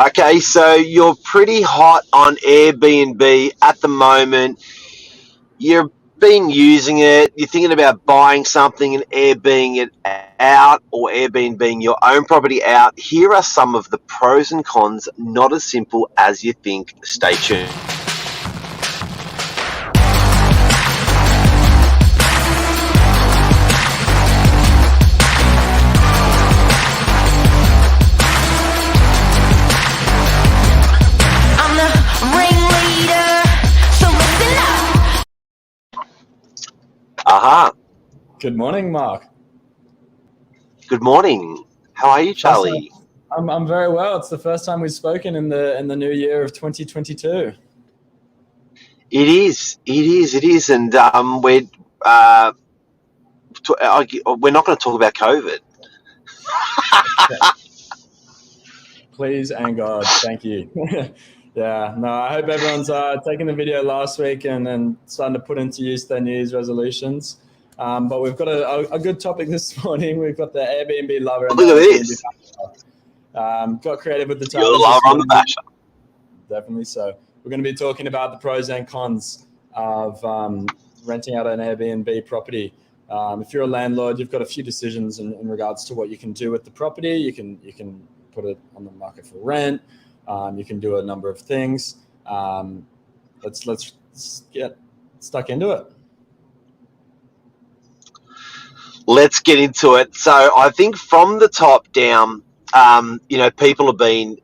Okay, so you're pretty hot on Airbnb at the moment. You've been using it. You're thinking about buying something and Airbnb it out or Airbnb your own property out. Here are some of the pros and cons, not as simple as you think. Stay tuned. Aha. Good morning, Mark. Good morning. How are you, Charlie? I'm very well. It's the first time we've spoken in the new year of 2022. It is, and we're not going to talk about COVID. Please and God, thank you. Yeah, no, I hope everyone's taking the video last week and starting to put into use their New Year's resolutions. But we've got a good topic this morning. We've got the Airbnb lover. And Look at this. Got creative with the title. You're the lover, I'm the basher. Definitely so. We're going to be talking about the pros and cons of renting out an Airbnb property. If you're a landlord, you've got a few decisions in regards to what you can do with the property. You can put it on the market for rent. You can do a number of things. Let's get stuck into it. Let's get into it. So I think from the top down, people have been,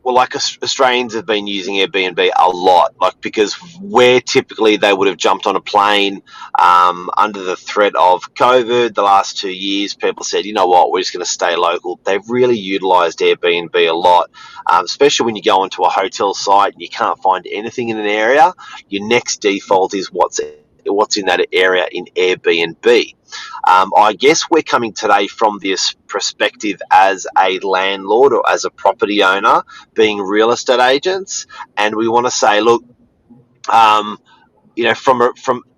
like Australians have been using Airbnb a lot, because where typically they would have jumped on a plane under the threat of COVID the last 2 years, people said, you know what, we're just going to stay local. They've really utilised Airbnb a lot, especially when you go into a hotel site and you can't find anything in an area. Your next default is what's in that area in Airbnb. I guess we're coming today from this perspective as a landlord or as a property owner, being real estate agents, and we want to say, look, from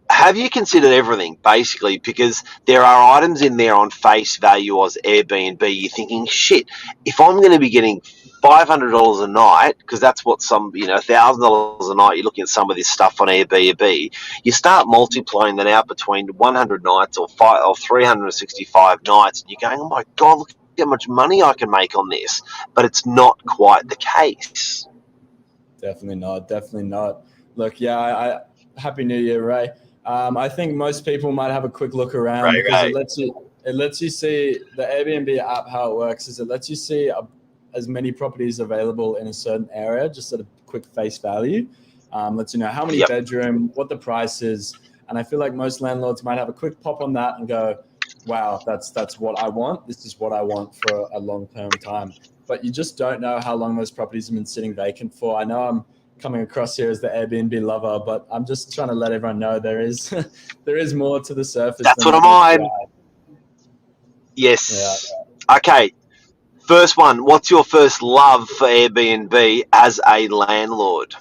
have you considered everything, basically, because there are items in there on face value as Airbnb. You're thinking, shit, if I'm going to be getting $500 a night, because that's what $1,000 a night, you're looking at some of this stuff on Airbnb, you start multiplying that out between 100 nights or 365 nights, and you're going, oh my God, look how much money I can make on this. But it's not quite the case. Definitely not. Look, Happy New Year, Ray. I think most people might have a quick look around because it lets you see the Airbnb app. How it works is it lets you see as many properties available in a certain area, just at a quick face value. Lets you know how many bedroom, what the price is, and I feel like most landlords might have a quick pop on that and go, "Wow, that's what I want. This is what I want for a long-term time." But you just don't know how long those properties have been sitting vacant for. I know I'm coming across here as the Airbnb lover, but I'm just trying to let everyone know there is more to the surface. That's what I'm on. Yes. Yeah. Okay. First one, what's your first love for Airbnb as a landlord?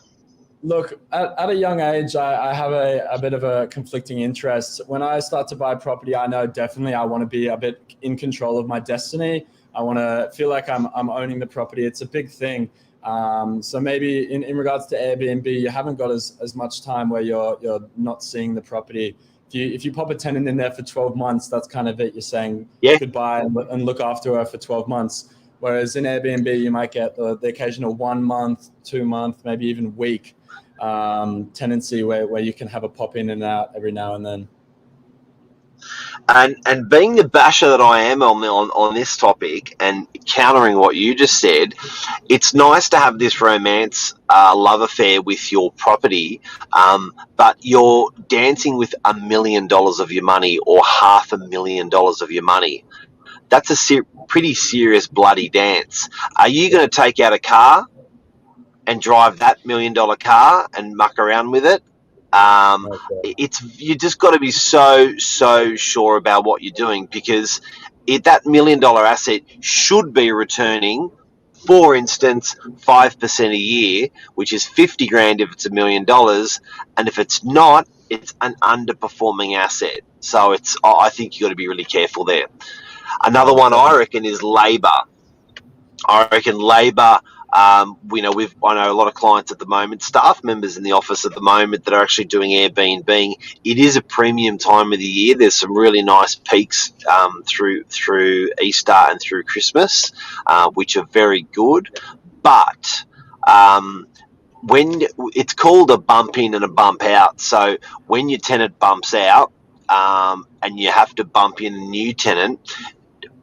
Look, at a young age, I have a bit of a conflicting interest. When I start to buy property, I know definitely I want to be a bit in control of my destiny. I want to feel like I'm owning the property. It's a big thing. So maybe in regards to Airbnb, you haven't got as much time where you're not seeing the property. If you pop a tenant in there for 12 months, that's kind of it. You're saying goodbye and look after her for 12 months. Whereas in Airbnb, you might get the occasional 1 month, 2 month, maybe even week tenancy where you can have a pop in and out every now and then. And being the basher that I am on this topic and countering what you just said, it's nice to have this romance love affair with your property, but you're dancing with $1 million of your money or $500,000 of your money. That's a pretty serious bloody dance. Are you going to take out a car and drive that $1 million car and muck around with it? You just got to be so sure about what you're doing, because that $1 million asset should be returning, for instance, 5% a year, which is 50 grand if it's $1 million, and if it's not, it's an underperforming asset. So I think you got to be really careful there. Another one I reckon is labour. I reckon labour. I know a lot of clients at the moment, staff members in the office at the moment that are actually doing Airbnb. It is a premium time of the year. There's some really nice peaks through Easter and through Christmas, which are very good. But when it's called a bump in and a bump out, so when your tenant bumps out and you have to bump in a new tenant,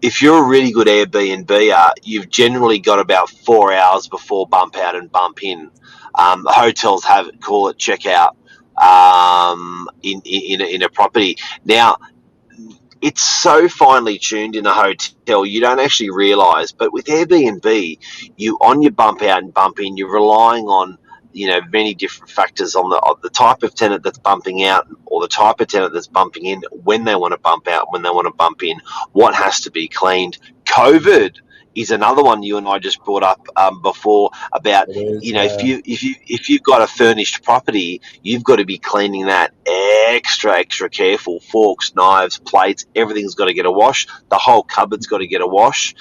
if you're a really good Airbnber, you've generally got about 4 hours before bump out and bump in. The hotels call it checkout in a property. Now, it's so finely tuned in a hotel you don't actually realise. But with Airbnb, you on your bump out and bump in, you're relying on many different factors on the type of tenant that's bumping out or the type of tenant that's bumping in, when they want to bump out, when they want to bump in, what has to be cleaned. COVID is another one you and I just brought up before about if you've got a furnished property, you've got to be cleaning that extra careful. Forks, knives, plates, everything's got to get a wash. The whole cupboard's got to get a wash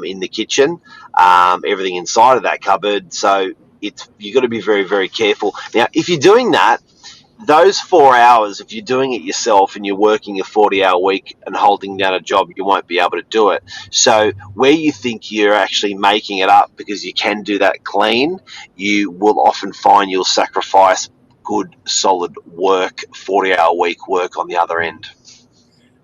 in the kitchen, everything inside of that cupboard. So you've got to be very, very careful. Now, if you're doing that, those 4 hours, if you're doing it yourself and you're working a 40-hour week and holding down a job, you won't be able to do it. So where you think you're actually making it up because you can do that clean, you will often find you'll sacrifice good, solid work, 40-hour week work on the other end.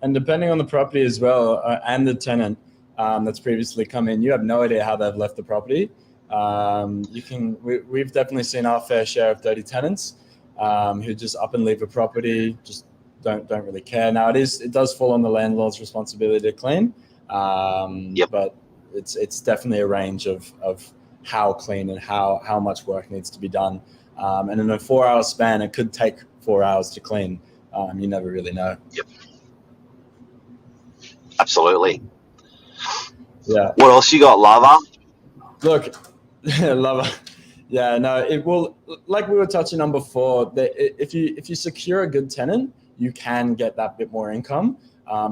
And depending on the property as well, and the tenant that's previously come in, you have no idea how they've left the property. We've definitely seen our fair share of dirty tenants who just up and leave a property, just don't really care. Now it does fall on the landlord's responsibility to clean, but it's definitely a range of how clean and how much work needs to be done. And in a 4 hour span, it could take 4 hours to clean. You never really know. Yep. Absolutely. Yeah. What else you got, Lava? Look, Lava. Yeah, no, it will, like we were touching on before, that if you secure a good tenant, you can get that bit more income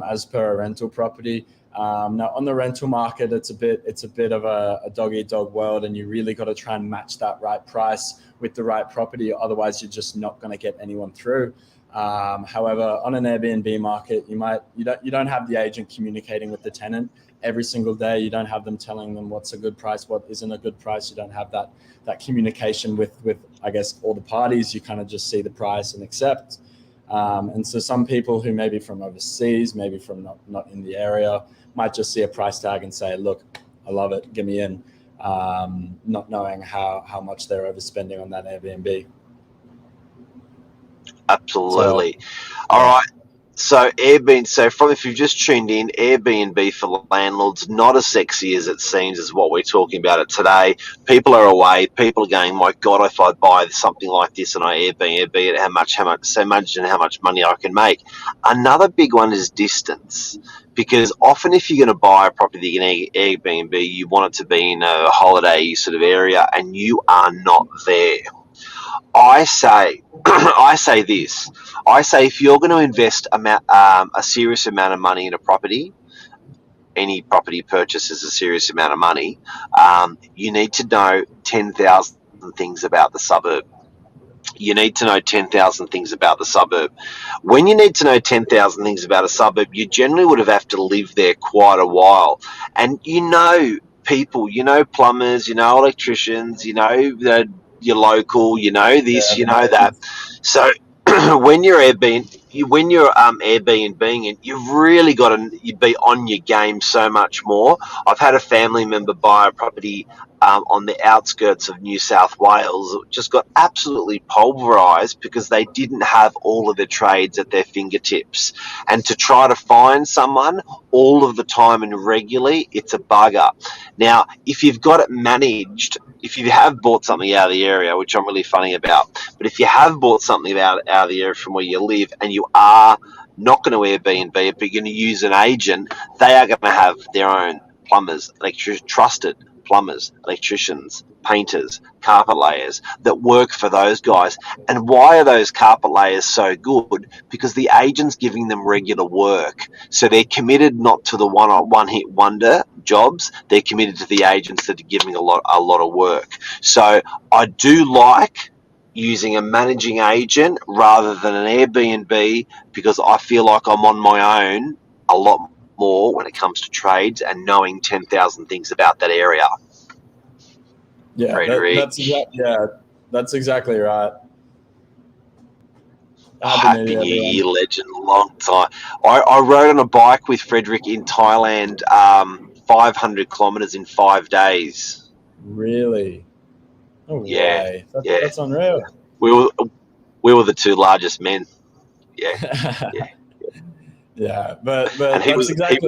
as per a rental property. Now on the rental market, it's a bit of a dog-eat-dog world, and you really got to try and match that right price with the right property. Otherwise, you're just not going to get anyone through. However, on an Airbnb market, you don't have the agent communicating with the tenant every single day. You don't have them telling them what's a good price, what isn't a good price. You don't have that communication with I guess all the parties. You kind of just see the price and accept. And so some people who maybe from overseas, maybe from not in the area, might just see a price tag and say, look, I love it, get me in, not knowing how much they're overspending on that Airbnb. Absolutely. All right. So Airbnb. So if you've just tuned in, Airbnb for landlords, not as sexy as it seems as what we're talking about it today. People are away. People are going, my God, if I buy something like this and I Airbnb it, how much, so imagine how much money I can make. Another big one is distance, because often if you're going to buy a property that you can Airbnb, you want it to be in a holiday sort of area, and you are not there. I say this. I say if you're going to invest a serious amount of money in a property, any property purchase is a serious amount of money, you need to know 10,000 things about the suburb. You need to know 10,000 things about the suburb. When you need to know 10,000 things about a suburb, you generally would have to live there quite a while. And people, plumbers, electricians, you're local, this, that. So when you're Airbnb-ing it, you've really got to be on your game so much more. I've had a family member buy a property on the outskirts of New South Wales. It just got absolutely pulverised because they didn't have all of their trades at their fingertips. And to try to find someone all of the time and regularly, it's a bugger. Now, if you've got it managed, if you have bought something out of the area, which I'm really funny about, but if you have bought something out of the area from where you live and you are not going to Airbnb it, but you're going to use an agent, they are going to have their own plumbers, trusted plumbers, electricians, painters, carpet layers that work for those guys. And why are those carpet layers so good? Because the agent's giving them regular work. So they're committed not to the one-hit wonder jobs. They're committed to the agents that are giving a lot of work. So I do like using a managing agent rather than an Airbnb, because I feel like I'm on my own a lot more when it comes to trades and knowing 10,000 things about that area. Yeah, that's exactly right. Happy New Year, legend. Long time. I rode on a bike with Frederick in Thailand, 500 kilometers in 5 days. Really? No Yeah, way. yeah. That's unreal. We were the two largest men. Yeah, yeah. Yeah, but And he that's was exactly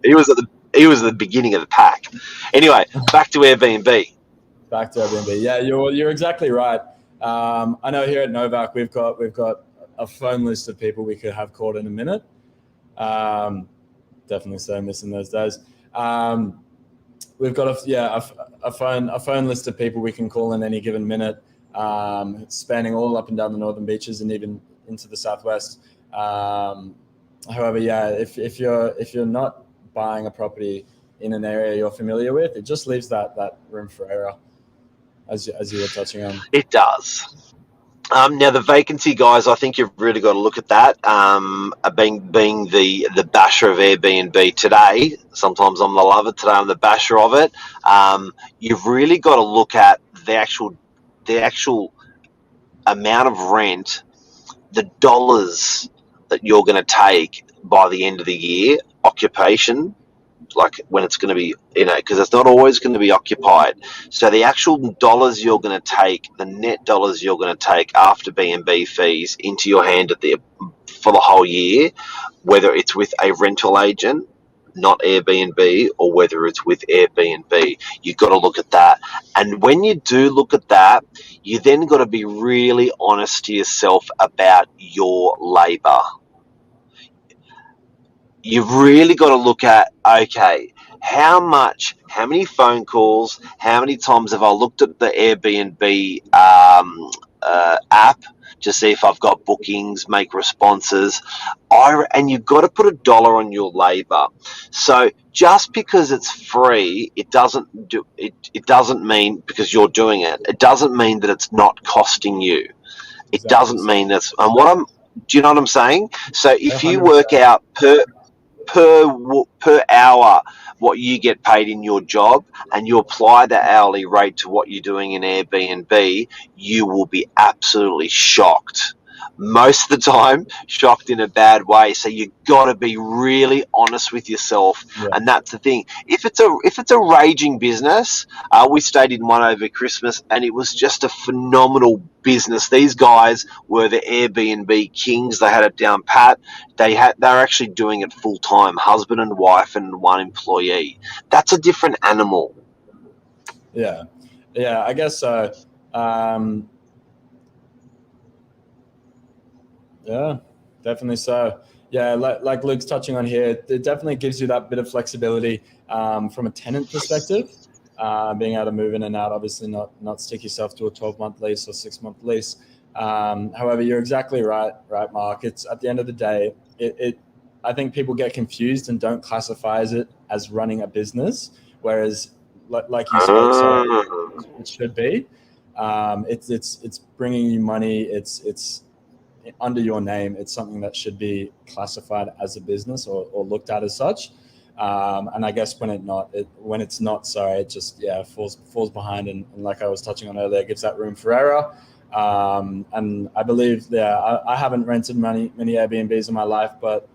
he was at the beginning of the pack. Anyway, back to Airbnb. Back to Airbnb. Yeah, you're exactly right. I know here at Novak we've got a phone list of people we could have called in a minute. Definitely so missing those days. We've got a phone list of people we can call in any given minute, spanning all up and down the northern beaches and even into the southwest. However, yeah, if you're not buying a property in an area you're familiar with, it just leaves that room for error, as you were touching on. It does. Now the vacancy, guys, I think you've really got to look at that. Being the basher of Airbnb today, sometimes I'm the lover, today I'm the basher of it. You've really got to look at the actual amount of rent, the dollars that you're going to take by the end of the year, occupation, like when it's going to be, because it's not always going to be occupied. So the actual dollars you're going to take, the net dollars you're going to take after BNB fees into your hand for the whole year, whether it's with a rental agent, not Airbnb, or whether it's with Airbnb, you've got to look at that. And when you do look at that, you then got to be really honest to yourself about your labor. You've really got to look at, okay, how many phone calls, how many times have I looked at the Airbnb app to see if I've got bookings, make responses, and you've got to put a dollar on your labor. So just because it's free, it doesn't mean, because you're doing it, it doesn't mean that it's not costing you. It doesn't mean that's, do you know what I'm saying? So if you work out per hour what you get paid in your job, and you apply the hourly rate to what you're doing in Airbnb, you will be absolutely shocked. Most of the time, shocked in a bad way. So you got to be really honest with yourself, and that's the thing. If it's a raging business, we stayed in one over Christmas, and it was just a phenomenal business. These guys were the Airbnb kings. They had it down pat. They're actually doing it full time, husband and wife and one employee. That's a different animal. Yeah, I guess so. Yeah, definitely so. Yeah, like Luke's touching on here, it definitely gives you that bit of flexibility from a tenant perspective, being able to move in and out, obviously not stick yourself to a 12-month lease or 6-month lease. However, you're exactly right, Mark. It's at the end of the day, I think people get confused and don't classify it as running a business, whereas like you spoke, so it should be. It's bringing you money. It's under your name. It's something that should be classified as a business or looked at as such. And I guess when it's not, it just falls behind. And like I was touching on earlier, gives that room for error. And I believe I haven't rented many Airbnbs in my life, but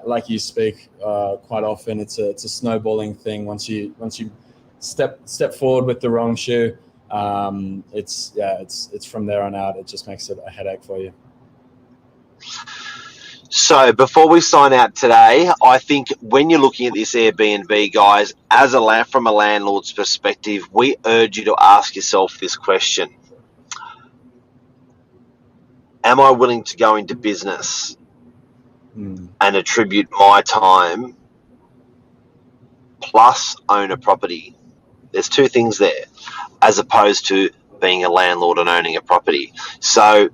like you speak quite often, it's a snowballing thing. Once you step forward with the wrong shoe, it's from there on out. It just makes it a headache for you. So before we sign out today, I think when you're looking at this Airbnb, guys, from a landlord's perspective, we urge you to ask yourself this question. Am I willing to go into business and attribute my time plus own a property? There's two things there, as opposed to being a landlord and owning a property. So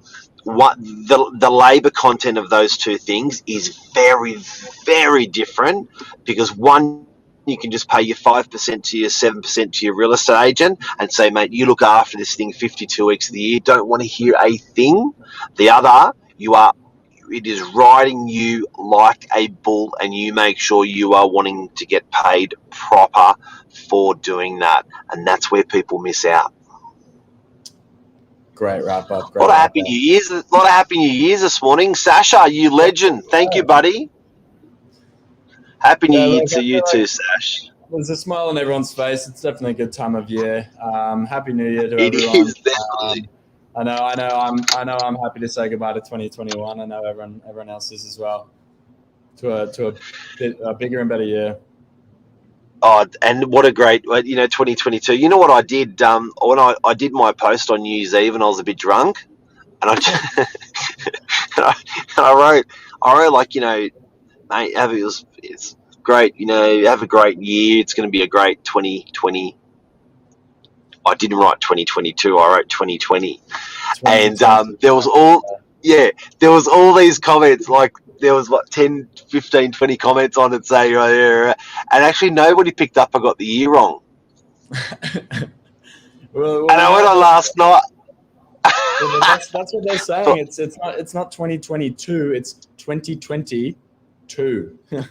what the labour content of those two things is very, very different, because one, you can just pay your 5% to your 7% to your real estate agent and say, mate, you look after this thing 52 weeks of the year, don't want to hear a thing. The other, it is riding you like a bull, and you make sure you are wanting to get paid proper for doing that, and that's where people miss out. Great wrap up. A lot of happy New Year's. A lot of happy New Year's this morning, Sasha. You legend. Thank you, buddy. Happy New Year to you too, Sash. There's a smile on everyone's face. It's definitely a good time of year. Happy New Year to everyone. It is definitely. I know. I'm happy to say goodbye to 2021. I know everyone else is as well. To a bigger and better year. Oh, and what a great, 2022. You know what I did? When I did my post on New Year's Eve, and I was a bit drunk, and I wrote like, mate, it's great. Have a great year. It's going to be a great 2020. I didn't write 2022. I wrote 2020, and there was all these comments, like. There was 10, 15, 20 comments on it saying, and actually nobody picked up I got the year wrong. well, and I went on last night. Well, that's what they're saying. It's not 2022. It's 2022. How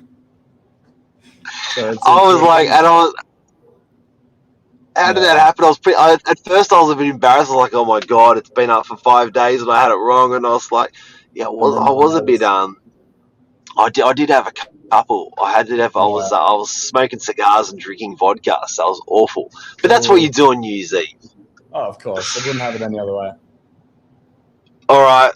did that happen? At first I was a bit embarrassed. I was like, oh my god, it's been up for 5 days and I had it wrong. And I was like, I was a bit I did have a couple. I was smoking cigars and drinking vodka, so it was awful. But that's what you do on New Year's Eve. Oh, of course. I wouldn't have it any other way. All right.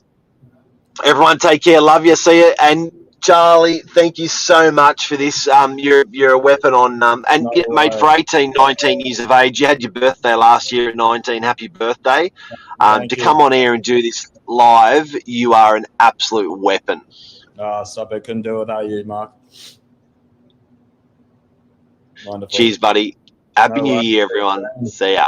Everyone take care. Love you. See you. And Charlie, thank you so much for this. You're a weapon on mate, for 18, 19 years of age. You had your birthday last year at 19. Happy birthday. To come on air and do this live, you are an absolute weapon. Oh, stop it. Couldn't do it without you, Mark. Wonderful. Cheers, buddy. Happy New Year, everyone. See ya.